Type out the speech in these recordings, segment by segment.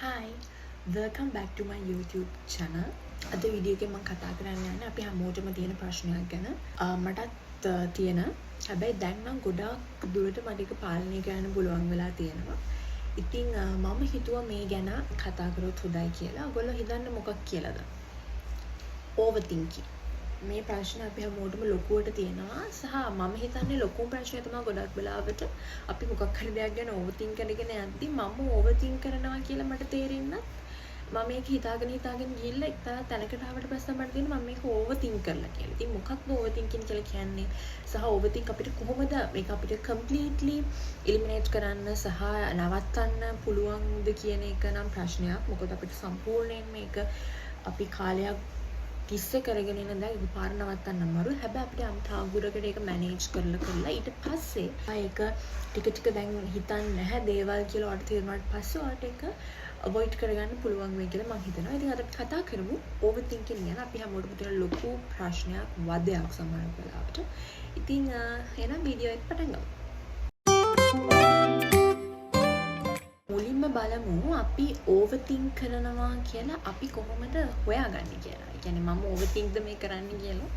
Hi, welcome back to my YouTube channel. අද video එකේ මම කතා කරන්න යන්නේ අපි හැමෝටම තියෙන ප්‍රශ්නයක් ගැන. මටත් තියෙන. හැබැයි දැන් නම් ගොඩාක් දුරට මට ඒක පාලනය කරන්න පුළුවන් වෙලා තියෙනවා. ඉතින් මම හිතුවා මේ ගැන කතා කරොත් හොඳයි කියලා. ඔයගොල්ලෝ හිතන්නේ මොකක් කියලාද? Overthinking. මේ ප්‍රශ්න අපි හැමෝටම ලොකුවට තියෙනවා සහ මම හිතන්නේ ලොකුම ප්‍රශ්නය තමයි ගොඩක් වෙලාවට අපි මොකක් හරි දෙයක් ගැන ඕවර්තින්ක් කරගෙන යද්දි මම ඕවර්තින්ක් කරනවා කියලා මට තේරෙන්නේ මම මේක හිතාගෙන ගිහිල්ලා එක්තරා තැනකට ආවට පස්සේ මට තේරෙනවා මම මේක ඕවර්තින්ක් කරලා කියලා. ඉතින් මොකක්ද ඕවර්තින්කින් කියලා කියන්නේ? සහ ඕවර්තින්ක් අපිට කොහොමද මේක අපිට කම්ප්ලීට්ලි එලිමිනේට් කරන්න සහ නවත්තන්න පුළුවන්ද කියන එක නම් ප්‍රශ්නයක්. මොකද අපිට සම්පූර්ණයෙන් මේක අපි කාලයක් තිස්සේ කරගෙන ඉන්න දැන් ඒක පාර නවත්තන්න අමාරුයි. හැබැයි අපිට අම් තාගුරකට ඒක මැනේජ් කරලා ඊට පස්සේ ඒක ටික දැන් හිතන්නේ නැහැ දේවල් කියලා ඔයාලට තේරුණාට පස්සේ ඔයාලට ඒක අවොයිඩ් කරගන්න පුළුවන් වෙයි කියලා මම හිතනවා. ඉතින් අද අපි කතා කරමු ඕවර්තින්කින් ගැන. අපි හැමෝටම තියෙන ලොකු ප්‍රශ්නයක් වදයක් සමහර වෙලාවට. ඉතින් එහෙනම් වීඩියෝ එක පටන් ගමු. මුලින්ම බලමු අපි ඕවර්තින්ක් කරනවා කියලා අපි කොහොමද හොයාගන්නේ කියලා. ඒ කියන්නේ මම ඕවර්තින්ක්ද මේ කරන්නේ කියලා.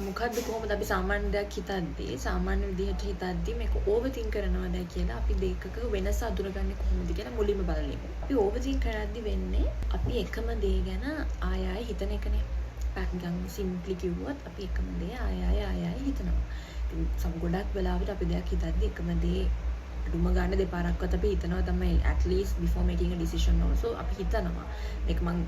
මොකද්ද කොහොමද අපි සාමාන්‍ය දෙයක් හිතද්දී සාමාන්‍ය විදිහට හිතද්දී මේක ඕවර්තින්ක් කරනවද කියලා අපි දෙකක වෙනස අඳුරගන්නේ කොහොමද කියලා මුලින්ම බලමු. අපි ඕවර්තින්ක් කරද්දී වෙන්නේ අපි එකම දේ ගැන ආය හිතන එකනේ. පැක්ගම් සිම්ප්ලි කිව්වොත් අපි එකම දේ ආය හිතනවා. ඉතින් ගොඩක් වෙලාවට අපි දෙයක් හිතද්දී එකම දේ ඩුම ගන්න දෙපාරක්වත් අපි හිතනවා තමයි at least before making a decision also අපි හිතනවා මේක මං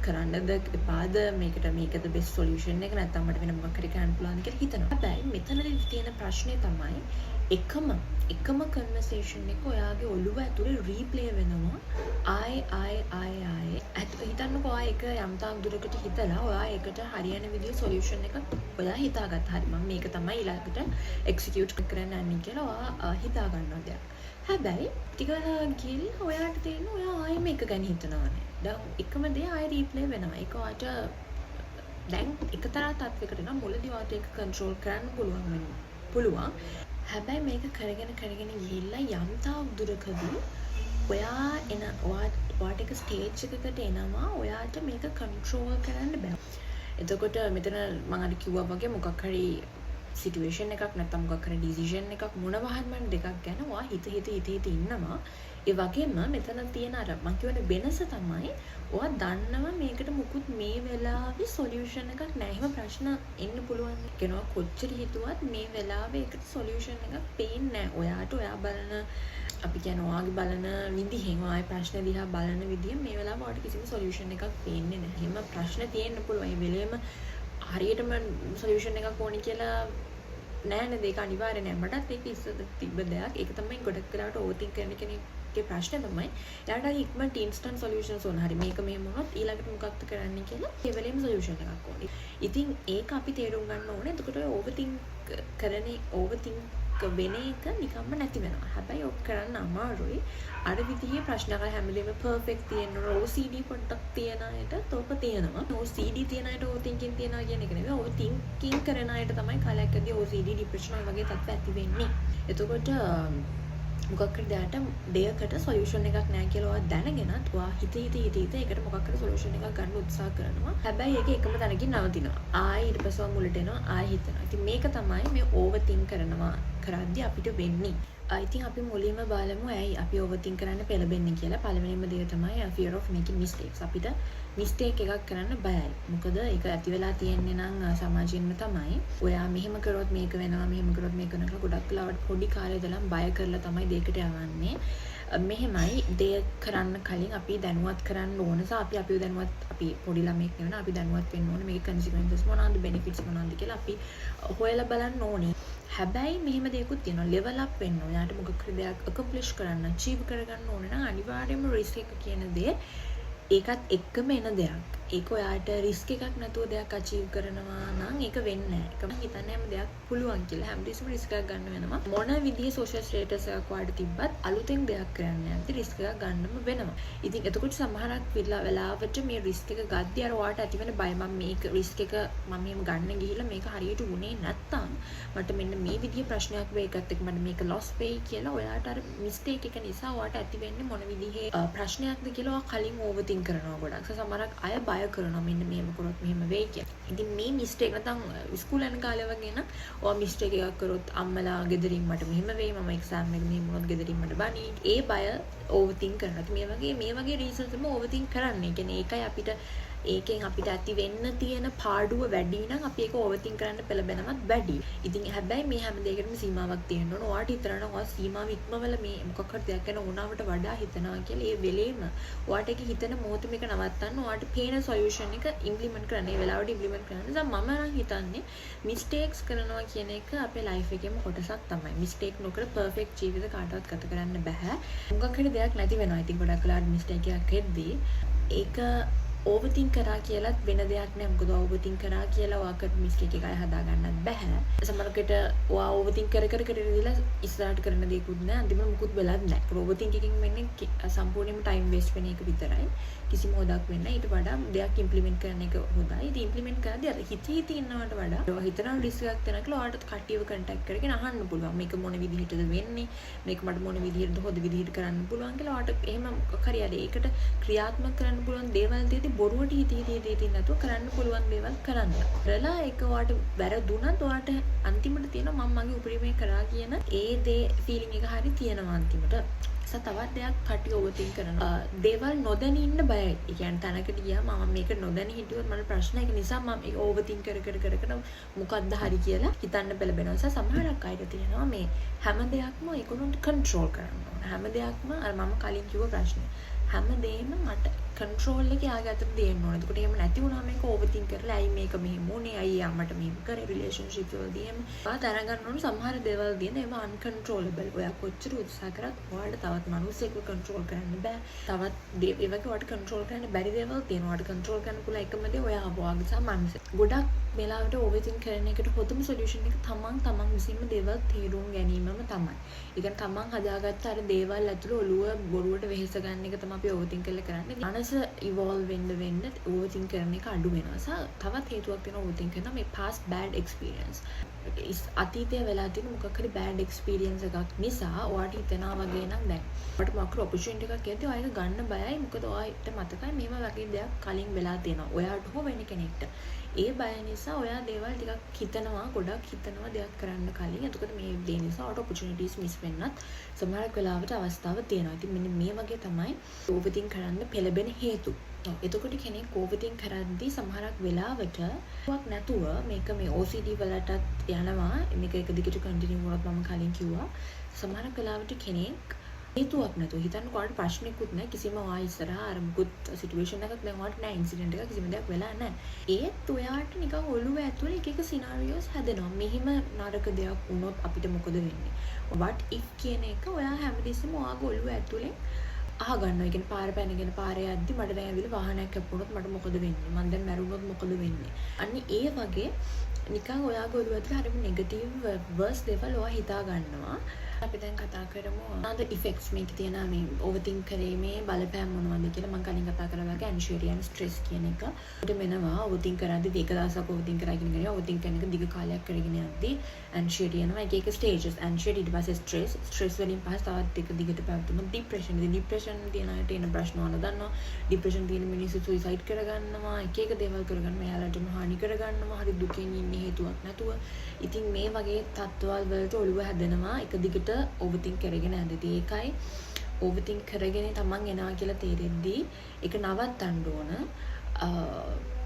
කරන්නද එපාද මේකද best solution එක නැත්නම් මට වෙන මොකක් හරි කරන්න පුළුවන්ද කියලා හිතනවා. හැබැයි මෙතනදී තියෙන ප්‍රශ්නේ තමයි එකම conversation එක ඔයාගේ ඔළුව ඇතුලේ replay වෙනවා ආයේ හිතන්නකෝ ආයේ එක යම් තාක් දුරකට හිතලා ඔයා ඒකට හරියන විදිහේ solution එකක් ඔයා හිතාගත්තා. හරි මම මේක තමයි ඊළඟට execute කරන්න යන්නේ කියලා ඔයා හිතා ගන්නවා දෙයක්. හැබැයි ටික ගිහිල්ලා ඔයාට තේරෙනවා ඔයා ආයේ මේක ගැන හිතනවානේ. දැන් එකම දේ ආයේ රීප්ලේ වෙනවා. ඒක ඔයාට දැන් එකතරා තත්යකට නම් මුලදී ඔයාට ඒක කන්ට්‍රෝල් කරන්න පුළුවන්. හැබැයි මේක කරගෙන ගිහිල්ලා යම් තාක් දුරකදී ඔයාට එක ස්ටේජ් එකකට එනවා ඔයාට මේක කන්ට්‍රෝල් කරන්න බෑ. එතකොට මෙතන මම අර කිව්වා වගේ මොකක් හරි සිටුේෂන් එකක් නැත්නම් මොකක් හරි ඩිසිෂන් එකක් මොනවාම දෙකක් ගැන ඔයා හිත ඉන්නවා. ඒ වගේම මෙතන තියෙන අර මම කියවනේ වෙනස තමයි ඔයා දන්නවා මේකට මුකුත් මේ වෙලාවේ සොලියුෂන් එකක් නැහැ. එහෙම ප්‍රශ්න එන්න පුළුවන්. කියනවා කොච්චර හිතුවත් මේ වෙලාවේ ඒකට සොලියුෂන් එකක් පේන්නේ නැහැ. ඔයාට ඔයා බලන අපි කියන ඔයාගේ බලන විදිහෙන් ඔයාගේ ප්‍රශ්න දිහා බලන විදිහ මේ වෙලාවේ ඔයාට කිසිම සොලියුෂන් එකක් පේන්නේ නැහැ. එහෙම ප්‍රශ්න තියෙන්න පුළුවන්. ඒ වෙලෙම හරියටම සොලියුෂන් එකක් ඕනි කියලා නෑනේ. ඒක අනිවාර්ය නෑ. මටත් ඒක ඉස්සර තිබ්බ දෙයක්. ඒක තමයි ගොඩක් වෙලාවට ඕවර්තින්ක් කරන කෙනෙක්ගේ ප්‍රශ්නේ තමයි. එයාට හරි ඉක්මනට ඉන්ස්ටන්ට් සොලියුෂන්ස් ඕන. හරි මේක මෙහෙම වුණොත් ඊළඟට මොකක්ද කරන්න කියලා ඒ වෙලෙම සොලියුෂන් එකක් ඕනි. ඉතින් ඒක අපි තේරුම් ගන්න ඕනේ. එතකොට ඔය ඕවර්තින්ක් වෙන එක නිකම්ම නැති වෙනවා. හැබැයි ඔක් කරන්න අමාරුයි. අර විදිහේ ප්‍රශ්න අහලා හැමදේම පර්ෆෙක්ට් තියෙන OCD පොඩ්ඩක් තියන අයට තෝප තියෙනවා. OCD තියන අයට ඕවර්තින්කින් තියනවා කියන එක නෙවෙයි. ඕවර්තින්කින් කරන අයට තමයි කාලයකදී OCD ડિප්‍රෙෂන් වගේ තත්ත්ව ඇති වෙන්නේ. එතකොට මොකක් හරි දෙයකට සොලියුෂන් එකක් නැහැ කියලා ඔයා දැනගෙනත් ඔයා හිත ඒකට මොකක් හරි සොලියුෂන් එකක් ගන්න උත්සාහ කරනවා. හැබැයි ඒක එකම තැනකින් නවතිනවා. ආයෙ ඊට පස්සේ මුලට එනවා ආයෙ හිතනවා. ඉතින් මේක තමයි මේ ඕවර්තින්ක් කරද්දී අපිට වෙන්නේ. ඉතින් අපි මුලින්ම බලමු ඇයි අපි ඕවර්තින්ක් කරන්න පෙළඹෙන්නේ කියලා. පළවෙනිම දේ තමයි fear of making mistakes. අපිට මිස්ටේක් එකක් කරන්න බයයි. මොකද ඒක ඇති වෙලා තියෙන්නේ නම් සමාජයෙන්ම තමයි. ඔයා මෙහෙම කරොත් මේක වෙනවා, මෙහෙම කරොත් මේක වෙනවා. ගොඩක් වෙලාවට පොඩි කාලේ ඉඳලා බය කරලා තමයි දෙයකට යවන්නේ. මෙහෙමයි දෙයක් කරන්න කලින් අපි දැනුවත් කරන්න ඕන. අපි දැනුවත් අපි පොඩි ළමෙක් නෙවෙයි. අපි දැනුවත් වෙන්න ඕනේ. මේකේ consequences මොනවාද, benefits මොනවාද කියලා අපි හොයලා බලන්න ඕනේ. හැබැයි මෙහෙම දෙයක්ත් තියෙනවා. level up වෙන්න ඕනේ. යාට මොකක් හරි දෙයක් accomplish කරන්න, achieve කරගන්න ඕනේ නම් අනිවාර්යයෙන්ම risk එක කියන දේ ඒකත් එක්කම එන දෙයක්. ඒක ඔයාට රිස්ක් එකක් නැතුව දෙයක් අචීව් කරනවා නම් ඒක වෙන්නේ නැහැ. ඒක මම හිතන්නේ හැම දෙයක් පුළුවන් කියලා. හැමදෙස්සම රිස්ක් එකක් ගන්න වෙනවා. මොන විදිහේ සෝෂල් ස්ටේටස් එකක් වාට තිබ්බත් අලුතෙන් දෙයක් කරන්න යද්දි රිස්ක් එකක් ගන්නම වෙනවා. ඉතින් එතකොට සමහරක් වෙලාවට මේ රිස්ක් එක ගද්දි අර ඔයාට ඇති වෙන බය මම මේක රිස්ක් එක මම එහෙම ගන්න ගිහිල්ලා මේක හරියට වුණේ නැත්තම් මට මෙන්න මේ විදිහේ ප්‍රශ්නයක් වෙයි එකත් එක්ක මට මේක ලොස් වෙයි කියලා ඔයාට අර මිස්ටේක් එක නිසා ඔයාට ඇති වෙන්නේ මොන විදිහේ ප්‍රශ්නයක්ද කියලා ඔයා කලින් ඕවර්තින්ක් කරනවා ගොඩක්. සමහරක් අය බය කරනවා මෙන්න මේව කරොත් මෙහෙම වෙයි කියලා. ඉතින් මේ මිස්ටේක් නැත්නම් ස්කූල් යන කාලේ වගේ නම් ඔයා මිස්ටේක් එකක් කරොත් අම්මලා ගෙදරින් මට මෙහෙම වෙයි මම එක්සෑම් එක මෙහෙම වුණොත් ගෙදරින් මට බනි. ඒ බය ඕවර්තින්ක් කරනවා. මේ වගේ රීසන්ස් තමයි ඕවර්තින්ක් කරන්නේ. කියන්නේ ඒකයි අපිට ඒකෙන් අපිට ඇති වෙන්න තියෙන පාඩුව වැඩි නම් අපි ඒක ඕවර්තින්ක් කරන්න පෙළඹෙනවත් වැඩි. ඉතින් හැබැයි මේ හැම දෙයකටම සීමාවක් තියෙන්න ඕන. ඔයාට හිතනවා නම් ඔයා සීමාව ඉක්මවල මේ මොකක් හරි දෙයක් ගැන ඕනාවට වඩා හිතනවා කියලා ඒ වෙලේම ඔයාට ඒක හිතන මොහොතේ මේක නවත්තන්න ඔයාට පේන සොලියුෂන් එක ඉම්ප්ලිමන්ට් කරන්න. ඒ වෙලාවට ඉම්ප්ලිමන්ට් කරන්න. දැන් මම නම් හිතන්නේ මිස්ටේක්ස් කරනවා කියන එක අපේ ලයිෆ් එකේම කොටසක් තමයි. මිස්ටේක් නොකර පර්ෆෙක්ට් ජීවිත කාටවත් ගත කරන්න බෑ. මොකක් හරි දෙයක් නැති වෙනවා. ඉතින් ගොඩක් වෙලාවට මිස්ටේක් එකක් වෙද්දී ඒක ඕවර්තින්ක් කරා කියලත් වෙන දෙයක් නෑ. මොකද ඕවර්තින්ක් කරා කියලා ඔයාකට මිස්ටේක් එකයි හදා ගන්නත් බෑ. සමහරකට ඔයා ඕවර්තින්ක් කර ඉඳලා ඉස්සරහට කරන දේකුත් නෑ. අන්තිමට මුකුත් වෙලත් නෑ. ඕවර්තින්ක් එකකින් වෙන්නේ සම්පූර්ණයෙන්ම ටයිම් වේස්ට් වෙන එක විතරයි. කිසිම හොදක් වෙන්නේ නෑ. ඊට වඩා දෙයක් ඉම්ප්ලිමන්ට් කරන එක හොඳයි. ඉතින් ඉම්ප්ලිමන්ට් කරද්දී අර හිතේ තියෙනවට වඩා ඔයා හිතන රිස්ක් එකක් තනක කියලා ඔයාට කට්ටියව කන්ටැක්ට් කරගෙන අහන්න පුළුවන්. මේක මොන විදිහටද වෙන්නේ? මේක මට මොන විදිහටද හොද විදිහට කරන්න පුළුවන් කියලා ඔයාට එහෙම මොකක් හරි ඒකට ක්‍රියාත්මක කරන්න පුළුවන් දේවල් තියෙදි බොරුවට හිතේ නැතුව කරන්න පුළුවන් දේවල් කරන්න. කරලා ඒක ඔයාට වැරදුනත් ඔයාට අන්තිමට තියෙනවා මම මගේ උපරිමය කරා කියන ඒ දේ ෆීලිං එක හරි තියෙනවා අන්තිමට. තවත් දෙයක් කටි ඕවර්තින්ක් කරනවා. දේවල් නොදැනී ඉන්න බයයි. ඒ කියන්නේ තැනකට ගියා මම මේක නොදැනී හිටියොත් මට ප්‍රශ්න ඒක නිසා මම ඒක ඕවර්තින්ක් කර මොකක්ද හරි කියලා හිතන්න පෙළඹෙනවා. සමහරක් අයට තියෙනවා මේ හැම දෙයක්ම ඒගොල්ලන්ට කන්ට්‍රෝල් කරන්න ඕන. හැම දෙයක්ම අර මම කලින් කිව්ව ප්‍රශ්නේ. හැම දෙයක්ම මට කන්ට්‍රෝල් එක යාගේ අතට දෙන්න ඕනේ. ඒකට එහෙම නැති වුණාම මේක ඕවර්තින්ක් කරලා ඇයි මේක මෙහෙම වුනේ? ඇයි අම්මට මෙහෙම කරේ? රිලේෂන්ෂිප් වලදී එහෙම දැනගන්න ඕනේ සමහර දේවල් දින ඒව අන්කන්ට්‍රෝලබල්. ඔයා කොච්චර උත්සාහ කරත් ඔයාලට තවත් මිනිස්සෙක්ව කන්ට්‍රෝල් කරන්න බෑ. තවත් ඒ වගේ ඔයාලට කන්ට්‍රෝල් කරන්න බැරි දේවල් තියෙනවා. ඔයාලට කන්ට්‍රෝල් කරන්න පුළුවන් එකම දේ ඔයා ඔයාගේ සහ මනස. ගොඩක් වෙලාවට ඕවර්තින්ක් කරන එකට හොඳම සොලියුෂන් එක තමන් විසින්ම දේවල් තේරුම් ගැනීමම තමයි. ඒ කියන්නේ තමන් හදාගත්ත අර දේවල් ඇතුළේ ඔළුව බොරුවට වෙහෙස ගන්න එක තමයි අපි ඕවර්තින්ක් කරලා කරන්නේ. මනස ඉවෝල්ව් වෙන්න ඕවර්තින්ක් කරන එක අඩු වෙනවා. තවත් හේතුවක් තියෙනවා ඕවර්තින්ක් කරන මේ past bad experience. අතීතයේ වෙලා තියෙන මොකක් හරි bad experience එකක් නිසා ඔයාට හිතනවා වගේ නම් දැන් ඔයාට මොකක් හරි opportunity එකක් එද්දී ඔයා ඒක ගන්න බයයි. මොකද ඔයාට මතකයි මේව වගේ දෙයක් කලින් වෙලා තියෙනවා. ඔයාට හෝ වෙන කෙනෙක්ට. ඒ බය නිසා ඔයා දේවල් ටිකක් ගොඩක් හිතනවා දෙයක් කරන්න කලින්. එතකොට මේ දේ නිසා ඔයාට opportunities miss වෙන්නත් සමහරක් වෙලාවට අවස්ථාවක් තියෙනවා. ඉතින් මෙන්න මේ වගේ තමයි ඕවර්තින්ක් කරන්න පෙළඹෙන හේතු. එතකොට කෙනෙක් ඕවර්තින්ක් කරද්දී සමහරක් වෙලාවට නැතුව මේක මේ OCD වලටත් යනවා. මේක එක දිගට කන්ටිනියු වුණොත් මම කලින් කිව්වා. සමහරක් වෙලාවට කෙනෙක් හේතුවක් නැතුව හිතන්න කොහොමද ප්‍රශ්නයක්වත් නැහැ කිසිම ආ ඉස්සරහා අර මුකුත් සිටුේෂන් එකක් දැන් ඔයාලට නැහැ ඉන්සිඩන්ට් එකක් කිසිම දෙයක් වෙලා නැහැ ඒත් ඔයාට නිකන් ඔළුව ඇතුලේ එක එක සිනාරියෝස් හැදෙනවා මෙහිම නරක දෙයක් වුණොත් අපිට මොකද වෙන්නේ what if කියන එක ඔයා හැමදෙස්සෙම ඔයාගේ ඔළුව ඇතුලේ අහගන්නවා. ඒ කියන්නේ පාර පැනගෙන පාරේ යද්දි මට දැන් ඇවිල්ලා වාහනයක් කැපුණොත් මට මොකද වෙන්නේ? මම දැන් මැරුණොත් මොකද වෙන්නේ? අන්න ඒ වගේ නිකන් ඔයාගේ ඔළුව ඇතුලේ හරිම නෙගටිව් වර්ස් දේවල් ඔයා හිතා ගන්නවා. අපි දැන් කතා කරමු අද ඉෆෙක්ට්ස් මේක තියෙන මේ ඕවර්තින්ක් කිරීමේ බලපෑම් මොනවද කියලා. මම කලින් කතා කරා වගේ ඇන්ෂියරි and ස්ට්‍රෙස් කියන එක. උඩ මෙනවා ඕවර්තින්ක් කරද්දී එක දවසක් ඕවර්තින්ක් කරගෙන ඉඳලා ඕවර්තින්ක් කරන එක දිග කාලයක් කරගෙන යද්දී ඇන්ෂියරි යනවා. එක ස්ටේජස් ඇන්ෂියරි ඊට පස්සේ ස්ට්‍රෙස් වලින් පස්සේ තවත් එක දිගට පැවතුනොත් ડિප්‍රෙෂන් තියෙන අයට එන ප්‍රශ්න වල දන්නවා. ડિප්‍රෙෂන් තියෙන මිනිස්සු සුයිසයිඩ් කරගන්නවා. එක දේවල් කරගන්නවා. එයාලටම හානි කරගන්නවා. හරි දුකෙන් ඉන්නේ හේතුවක් නැතුව. ඉතින් මේ වගේ තත්ත්වවල වලට ඔළුව හැදෙනවා. එක දිගට ඕවර්තින්ක් කරගෙන යද්දී ඒකයි ඕවර්තින්ක් කරගෙන තමන් එනවා කියලා තේරෙද්දී ඒක නවත්තන්න ඕන.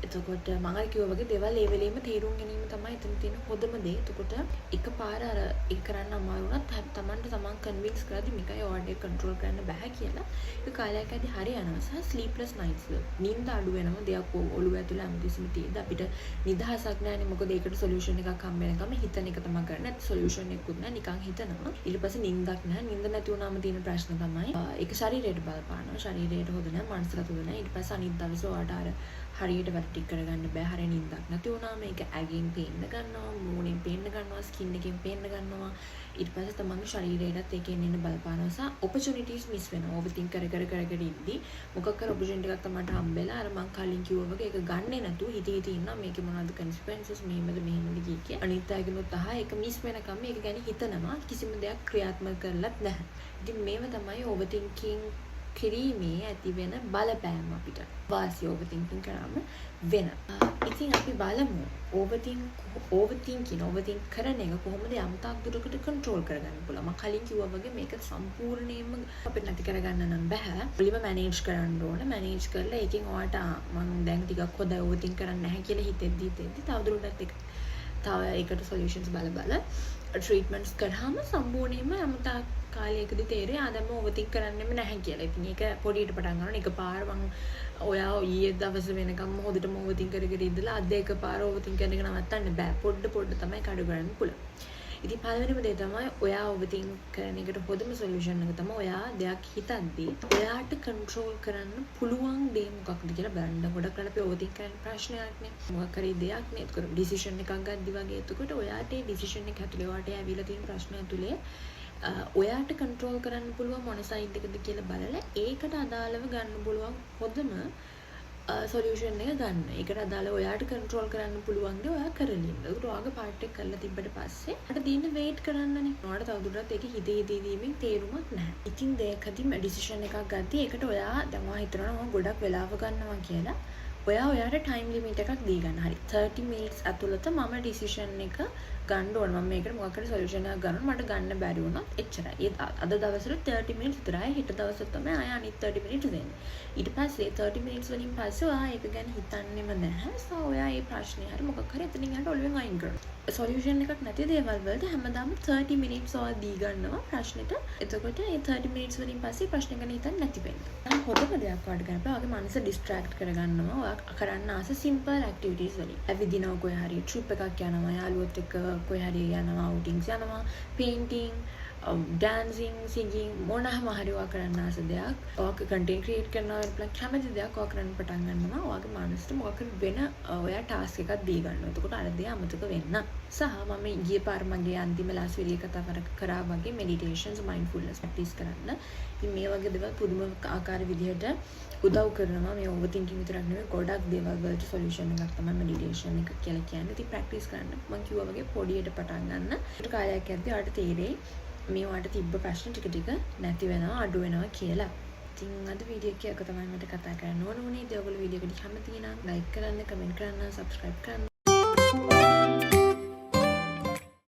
එතකොට මම අර කිව්වා වගේ දේවල් ඒ වෙලෙම තේරුම් ගැනීම තමයි එතන තියෙන හොඳම දේ. එතකොට එකපාර අර ඒක කරන්න අමාරු වුණත් තමන්ට තමන් කන්වින්ස් කරද්දි මේකයි ඔයාලට කන්ට්‍රෝල් කරන්න බෑ කියලා. ඒක කාලයක් ඇද්දි හරි යනවා. සහ ස්ලීප්ලස් නයිට්ස් නිින්ද අඩු වෙනවා. දෙයක් ඔළුව ඇතුලේ අමුතිසිම තියෙද්දි අපිට නිදහසක් නැහැනේ. මොකද ඒකට සොලියුෂන් එකක් හම්බ වෙනකම් හිතන එක තමයි කරන්නේ. නැත්නම් සොලියුෂන් එකකුත් නැහැ. නිකන් හිතනවා. ඊට පස්සේ නිින්දක් නැහැ. නිින්ද නැති වුණාම තියෙන ප්‍රශ්න තමයි ඒක ශරීරයට බලපානවා. ශරීරයට හොඳ නැහැ. මනසට හොඳ නැහැ. ඊට පස්සේ අනිත් දවසේ ඔයාලට අර හරියට වැඩ ටික කරගන්න බෑ. හරිය නිින්දක් නැති වුණාම ඒක ඇගෙන් පේන්න ගන්නවා, මූණෙන් පේන්න ගන්නවා, ස්කින් එකෙන් පේන්න ගන්නවා. ඊට පස්සේ තමන්ගේ ශරීරයටත් ඒකෙන් එන්න බලපානවා. සහ ඔපචුනිටිස් මිස් වෙනවා. ඕවර්තින්ක් කර ඉද්දි මොකක් කර ඔපචුනිටි එකක් තමයි හම්බෙලා අර මං කලින් කිව්වා වගේ ඒක ගන්නෙ නැතුව හිතේ ඉන්නවා මේකේ මොනවද කන්සික්වෙන්සස් මෙහෙමද කිය. අනිත් අයගෙනුත් ඒක මිස් වෙනකම් මේක ගැන හිතනවා. කිසිම දෙයක් ක්‍රියාත්මක කරලත් නැහැ. ඉතින් මේව තමයි ඕවර්තින්කින් කිරීමේ ඇති වෙන බලපෑම අපිට වාසිය ඕවර්තින්කින් කරාම වෙන. ඉතින් අපි බලමු ඕවර්තින්කින් කරන එක කොහොමද යම්තාක් දුරකට කන්ට්‍රෝල් කරගන්න පුළුවන්. මම කලින් කිව්වා වගේ මේක සම්පූර්ණයෙන්ම අපිට නැති කරගන්න නම් බෑ. මුලින්ම මැනේජ් කරන්න ඕන. මැනේජ් කරලා ඒකෙන් ඔයාට මම දැන් ටිකක් හොඳයි ඕවර්තින්ක් කරන්නේ නැහැ කියලා හිතෙද්දි තවදුරටත් ඒක තව ඒකට සොලියුෂන්ස් බල ට්‍රීට්මන්ට්ස් කරාම සම්පූර්ණයෙන්ම යම්තාක් කාලයකදී තේරෙයි ආදම ඕවර්තින්ක් කරන්නෙම නැහැ කියලා. ඉතින් ඒක පොඩියට පටන් ගන්නවා. එකපාර මම ඔයා ඊයේ දවස් වෙනකම් හොදටම ඕවර්තින්ක් කරගෙන ඉඳලා අද එකපාර ඕවර්තින්ක් කරන එක නවත්තන්න බෑ. පොඩ තමයි කඩ ගන්න පුළුවන්. ඉතින් පළවෙනිම දේ තමයි ඔයා ඕවර්තින්ක් කරන එකට හොඳම සොලියුෂන් එක තමයි ඔයා දෙයක් හිතද්දී ඔයාට කන්ට්‍රෝල් කරන්න පුළුවන් දේ මොකක්ද කියලා බලන්න. ගොඩක් වෙලාවට අපි ඕවර්තින්ක් කරන ප්‍රශ්නයක් නේ. මොකක් හරි දෙයක් නේ. ඒක ඩිසිෂන් එකක් ගන්නදි වගේ. එතකොට ඔයාට ඒ ඩිසිෂන් එක ඇතුලේ ඔයාට ඇවිල්ලා තියෙන ප්‍රශ්න ඇතුලේ ඔයාට කන්ට්‍රෝල් කරන්න පුළුවන් මොන සයිඩ් එකද කියලා බලලා ඒකට අදාළව ගන්න පුළුවන් හොඳම සොලියුෂන් එක ගන්න. ඒකට අදාළව ඔයාට කන්ට්‍රෝල් කරන්න පුළුවන් දේ ඔයා කරලින්න. ඒකට ඔයාගේ පාර්ට් එක කරලා තිබ්බට පස්සේ අර දින්න වෙයිට් කරන්නනේ. ඔයාට තවදුරටත් ඒක හිතේදීමෙන් තේරුමක් නැහැ. ඉතින් දෙයකදී ඩිසිෂන් එකක් ගත්තී ඒකට ඔයා දැන් ඔයා හිතනවා මම ගොඩක් වෙලාව ගන්නවා කියලා. ඔයාට ටයිම් ලිමිට් එකක් දී ගන්න. හරි 30 මිනිත්ස් ඇතුළත මම ඩිසිෂන් එක ගන්න ඕන. මම මේකට මොකක් හරි සොලියුෂන් එකක් ගන්නවා. මට ගන්න බැරි වුණොත් එච්චරයි. ඒ අද දවසට 30 මිනිත්ස් විතරයි. හෙට දවසට තමයි ආය අනිත් 30 මිනිත්ස් දෙන්නේ. ඊට පස්සේ 30 මිනිත්ස් වලින් පස්සේ ඔයා ඒක ගැන හිතන්නෙම නැහැ. සෝ ඔයා මේ ප්‍රශ්නේ හරි මොකක් හරි එතනින් යන්න ඔළුවෙන් අයින් කරනවා. සොලියුෂන් එකක් නැති දේවල් වලට හැමදාම 30 මිනිත්ස් ඔයා දී ගන්නවා ප්‍රශ්නෙට. එතකොට මේ 30 මිනිත්ස් වලින් පස්සේ ප්‍රශ්න ගැන හිතන්න නැති වෙනවා. දැන් හොඳම දෙයක් වඩ ගන්න බෑ. ඔයාගේ මනස ඩිස්ට්‍රැක්ට් කරගන්නවා. ඔයා කරන්න ආස සිම්පල් ඇක්ටිවිටීස් වලින්. ඇවිදිනවා කොහේ හරි ට්‍රිප් එකක් යනවා. යාළුවොත් එක්ක කොහේ හරි යනවා, අවුටින්ග්ස් යනවා, පේන්ටිං, ඩාන්සිං, සිංගිං මොනවාම හරි ඔයා කරන්න ආස දෙයක්. ඔයා කන්ටෙන්ට් ක්‍රියේට් කරනවා කියලා කැමති දෙයක් ඔයා කරන්න පටන් ගන්නවා. ඔයාගේ මනසට මොකක් හරි වෙන ඔයා ටාස්ක් එකක් දී ගන්නවා. එතකොට අර දේ අමතක වෙන්න. සහ මම ඊයේ පාර මගේ අන්තිම ලාස් වීඩියෝ කතාව කරා වගේ මෙඩිටේෂන්ස්, මයින්ඩ්ෆුල්නස් ප්‍රැක්ටිස් කරන්න. ඉතින් මේ වගේ දේවල් පුදුම ආකාර විදිහට උදව් කරනවා. මේ ඕවර්තින්කින් විතරක් නෙවෙයි ගොඩක් දේවල් වලට සොලියුෂන් එකක් තමයි මෙඩිටේෂන් එක කියලා කියන්නේ. ඉතින් ප්‍රැක්ටිස් කරන්න මම කිව්වා වගේ පොඩියට පටන් ගන්න. ඒක කාලයක් යද්දී ඔයාලට තේරෙයි මේ වාට තිබ්බ ප්‍රශ්න ටික නැති වෙනවා, අඩු වෙනවා කියලා. ඉතින් අද වීඩියෝ එකක තමයි මට කතා කරන්න ඕන වුණේ. ඉතින් ඔයගොල්ලෝ වීඩියෝ එකට කැමති නම් ලයික් කරන්න, කමෙන්ට් කරන්න, සබ්ස්ක්‍රයිබ් කරන්න.